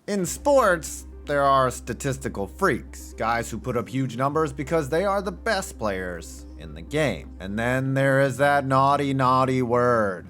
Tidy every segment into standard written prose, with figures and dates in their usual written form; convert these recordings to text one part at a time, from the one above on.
In sports, there are statistical freaks, guys who put up huge numbers because they are the best players in the game. And then there is that naughty word,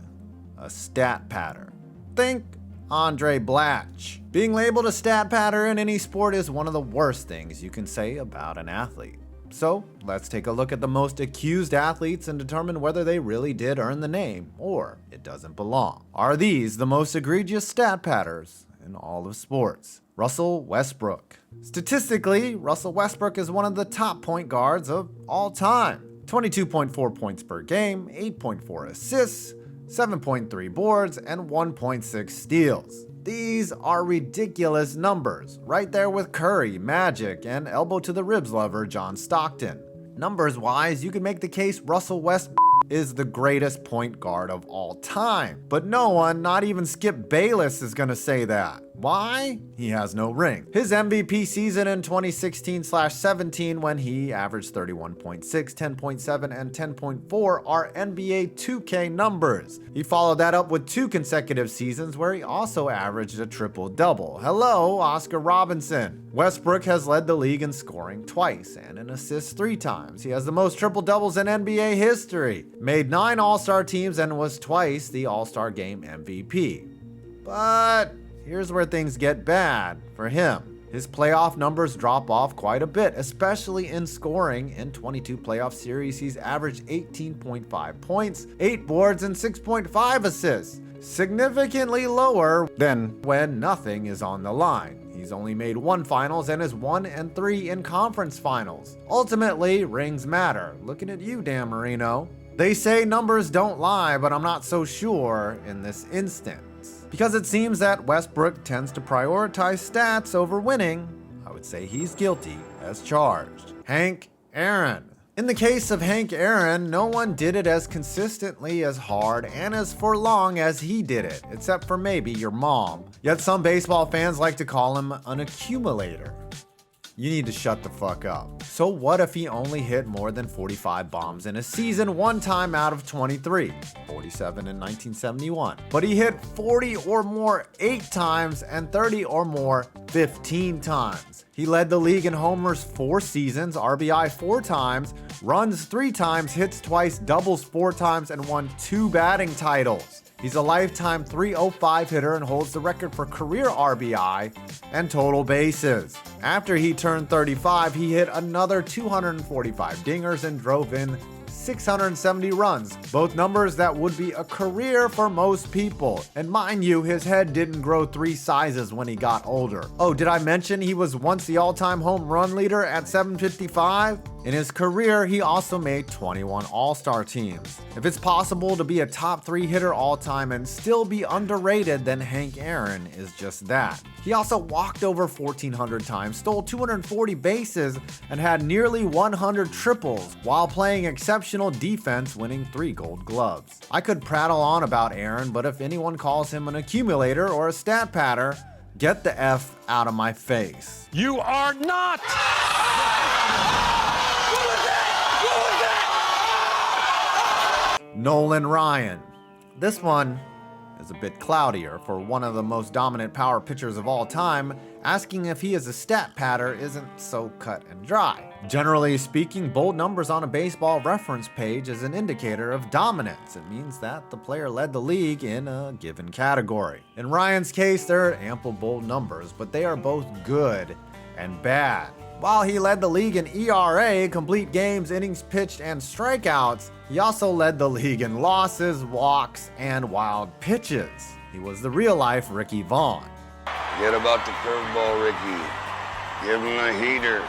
a stat patter. Think Andre Blatch. Being labeled a stat patter in any sport is one of the worst things you can say about an athlete. So let's take a look at the most accused athletes and determine whether they really did earn the name or it doesn't belong. Are these the most egregious stat patters in all of sports? Russell Westbrook. Statistically, Russell Westbrook is one of the top point guards of all time. 22.4 points per game, 8.4 assists, 7.3 boards, and 1.6 steals. These are ridiculous numbers, right there with Curry, Magic, and elbow to the ribs lover John Stockton. Numbers-wise, you can make the case Russell Westbrook is the greatest point guard of all time. But no one, not even Skip Bayless, is gonna say that. Why? He has no ring. His MVP season in 2016/17, when he averaged 31.6, 10.7, and 10.4 are NBA 2K numbers. He followed that up with 2 consecutive seasons where he also averaged a triple-double. Hello, Oscar Robinson. Westbrook has led the league in scoring twice and in assists 3 times. He has the most triple-doubles in NBA history, made 9 All-Star teams, and was twice the All-Star Game MVP. But here's where things get bad for him. His playoff numbers drop off quite a bit, especially in scoring. In 22 playoff series, he's averaged 18.5 points, 8 boards, and 6.5 assists, significantly lower than when nothing is on the line. He's only made 1 finals and is 1-3 in conference finals. Ultimately, rings matter. Looking at you, Dan Marino. They say numbers don't lie, but I'm not so sure in this instance. Because it seems that Westbrook tends to prioritize stats over winning, I would say he's guilty as charged. Hank Aaron. In the case of Hank Aaron, no one did it as consistently, as hard, and as for long as he did it, except for maybe your mom. Yet some baseball fans like to call him an accumulator. You need to shut the fuck up. So what if he only hit more than 45 bombs in a season 1 time out of 23, 47 in 1971, but he hit 40 or more 8 times and 30 or more 15 times. He led the league in homers 4 seasons, RBI 4 times, runs 3 times, hits twice, doubles 4 times, and won 2 batting titles. He's a lifetime .305 hitter and holds the record for career RBI and total bases. After he turned 35, he hit another 245 dingers and drove in 670 runs, both numbers that would be a career for most people. And mind you, his head didn't grow 3 sizes when he got older. Oh, did I mention he was once the all-time home run leader at 755? In his career, he also made 21 All-Star teams. If it's possible to be a top 3 hitter all-time and still be underrated, then Hank Aaron is just that. He also walked over 1,400 times, stole 240 bases, and had nearly 100 triples while playing exceptional defense, winning 3 Gold Gloves. I could prattle on about Aaron, but if anyone calls him an accumulator or a stat patter, get the F out of my face. You are not! Nolan Ryan. This one is a bit cloudier. For one of the most dominant power pitchers of all time, asking if he is a stat patter isn't so cut and dry. Generally speaking, bold numbers on a baseball reference page is an indicator of dominance. It means that the player led the league in a given category. In Ryan's case, there are ample bold numbers, but they are both good and bad. While he led the league in ERA, complete games, innings pitched, and strikeouts, he also led the league in losses, walks, and wild pitches. He was the real-life Ricky Vaughn. Forget about the curveball, Ricky. Give him a heater.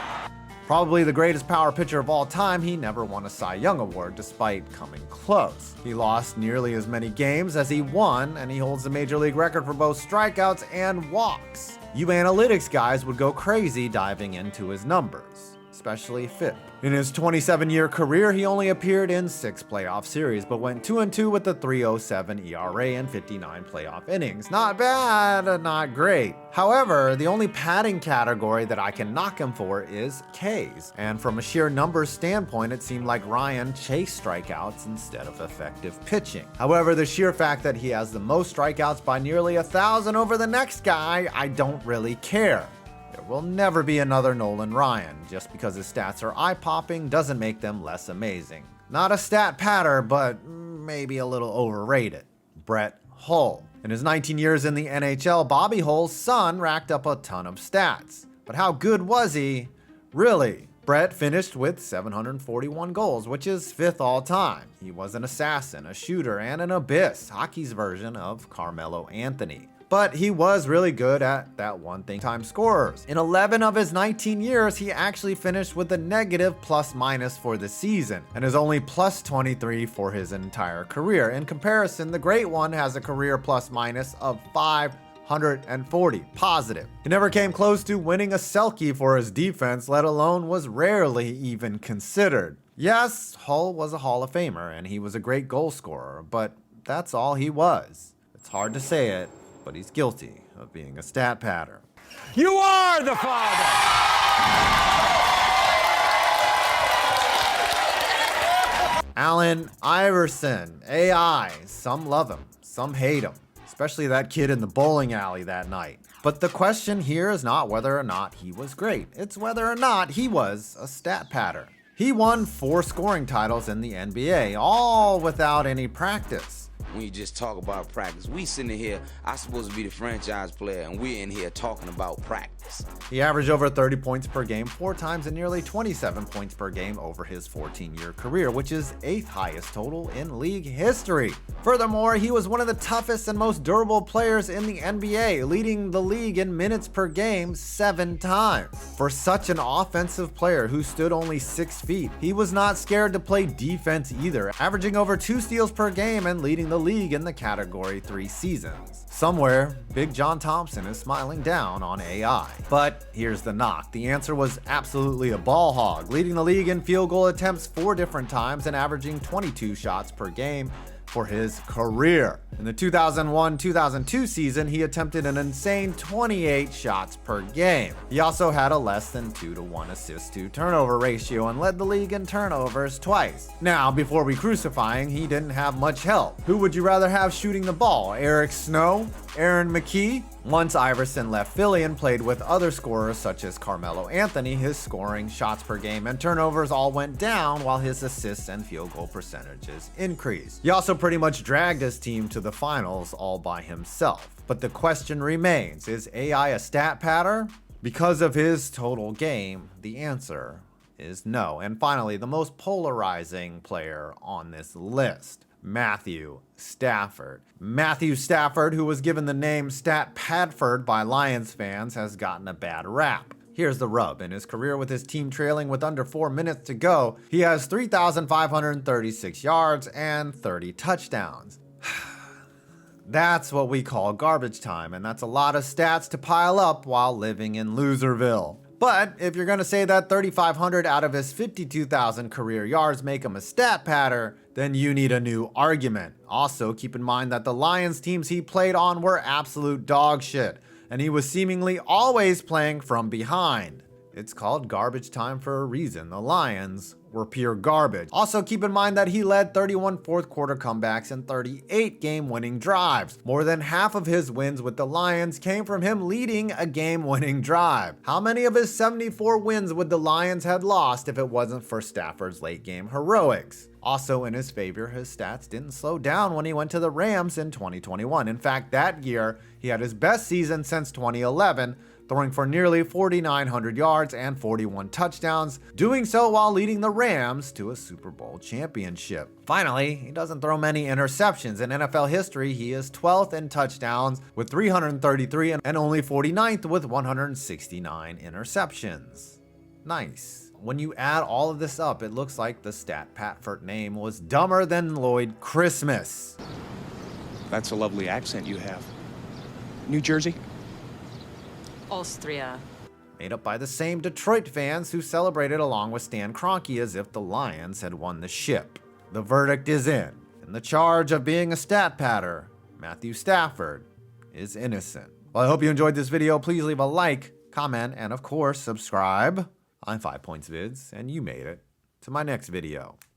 Probably the greatest power pitcher of all time, he never won a Cy Young Award despite coming close. He lost nearly as many games as he won, and he holds the major league record for both strikeouts and walks. You analytics guys would go crazy diving into his numbers. especially FIP. In his 27-year career, he only appeared in 6 playoff series, but went 2-2 with a 3.07 ERA and 59 playoff innings. Not bad, not great. However, the only padding category that I can knock him for is Ks, and from a sheer numbers standpoint, it seemed like Ryan chased strikeouts instead of effective pitching. However, the sheer fact that he has the most strikeouts by nearly 1,000 over the next guy, I don't really care. There will never be another Nolan Ryan. Just because his stats are eye-popping doesn't make them less amazing. Not a stat patter, but maybe a little overrated. Brett Hull. In his 19 years in the NHL, Bobby Hull's son racked up a ton of stats. But how good was he? Really? Brett finished with 741 goals, which is 5th all time. He was an assassin, a shooter, and an abyss, hockey's version of Carmelo Anthony. But he was really good at that one-thing-time scorers. In 11 of his 19 years, he actually finished with a negative plus-minus for the season, and is only plus 23 for his entire career. In comparison, the Great One has a career plus-minus of 540 positive. He never came close to winning a Selke for his defense, let alone was rarely even considered. Yes, Hull was a Hall of Famer, and he was a great goal scorer, but that's all he was. It's hard to say it, but he's guilty of being a stat patter. You are the father! Allen Iverson, AI. Some love him, some hate him, especially that kid in the bowling alley that night. But the question here is not whether or not he was great, it's whether or not he was a stat patter. He won 4 scoring titles in the NBA, all without any practice. When you just talk about practice, we sitting here, I'm supposed to be the franchise player, and we're in here talking about practice. He averaged over 30 points per game 4 times and nearly 27 points per game over his 14-year career, which is 8th highest total in league history. Furthermore, he was one of the toughest and most durable players in the NBA, leading the league in minutes per game 7 times. For such an offensive player who stood only 6 feet, he was not scared to play defense either, averaging over 2 steals per game and leading the league in the category 3 seasons. Somewhere, Big John Thompson is smiling down on AI. But here's the knock. The answer was absolutely a ball hog, leading the league in field goal attempts 4 different times and averaging 22 shots per game for his career. In the 2001-2002 season, he attempted an insane 28 shots per game. He also had a less than 2-to-1 assist-to-turnover ratio and led the league in turnovers twice. Now, before we crucify him, he didn't have much help. Who would you rather have shooting the ball? Eric Snow? Aaron McKee? Once Iverson left Philly and played with other scorers such as Carmelo Anthony, his scoring, shots per game, and turnovers all went down while his assists and field goal percentages increased. He also pretty much dragged his team to the finals all by himself. But the question remains, is AI a stat patter? Because of his total game, the answer is no. And finally, the most polarizing player on this list, Matthew Stafford. Matthew Stafford, who was given the name Stat Padford by Lions fans, has gotten a bad rap. Here's the rub. In his career with his team trailing with under 4 minutes to go, he has 3,536 yards and 30 touchdowns. That's what we call garbage time, and that's a lot of stats to pile up while living in Loserville. But if you're going to say that 3,500 out of his 52,000 career yards make him a stat patter, then you need a new argument. Also, keep in mind that the Lions teams he played on were absolute dog shit, and he was seemingly always playing from behind. It's called garbage time for a reason. The Lions were pure garbage. Also, keep in mind that he led 31 fourth quarter comebacks and 38 game-winning drives. More than half of his wins with the Lions came from him leading a game-winning drive. How many of his 74 wins would the Lions have lost if it wasn't for Stafford's late-game heroics? Also in his favor, his stats didn't slow down when he went to the Rams in 2021. In fact, that year, he had his best season since 2011, throwing for nearly 4,900 yards and 41 touchdowns, doing so while leading the Rams to a Super Bowl championship. Finally, he doesn't throw many interceptions. In NFL history, he is 12th in touchdowns with 333 and only 49th with 169 interceptions. Nice. When you add all of this up, it looks like the Stat Patford name was dumber than Lloyd Christmas. That's a lovely accent you have. New Jersey? Austria. made up by the same Detroit fans who celebrated along with Stan Kroenke as if the Lions had won the ship. The verdict is in, and the charge of being a stat patter, Matthew Stafford, is innocent. Well, I hope you enjoyed this video. Please leave a like, comment, and of course, subscribe. I'm 5 Points Vids, and you made it to my next video.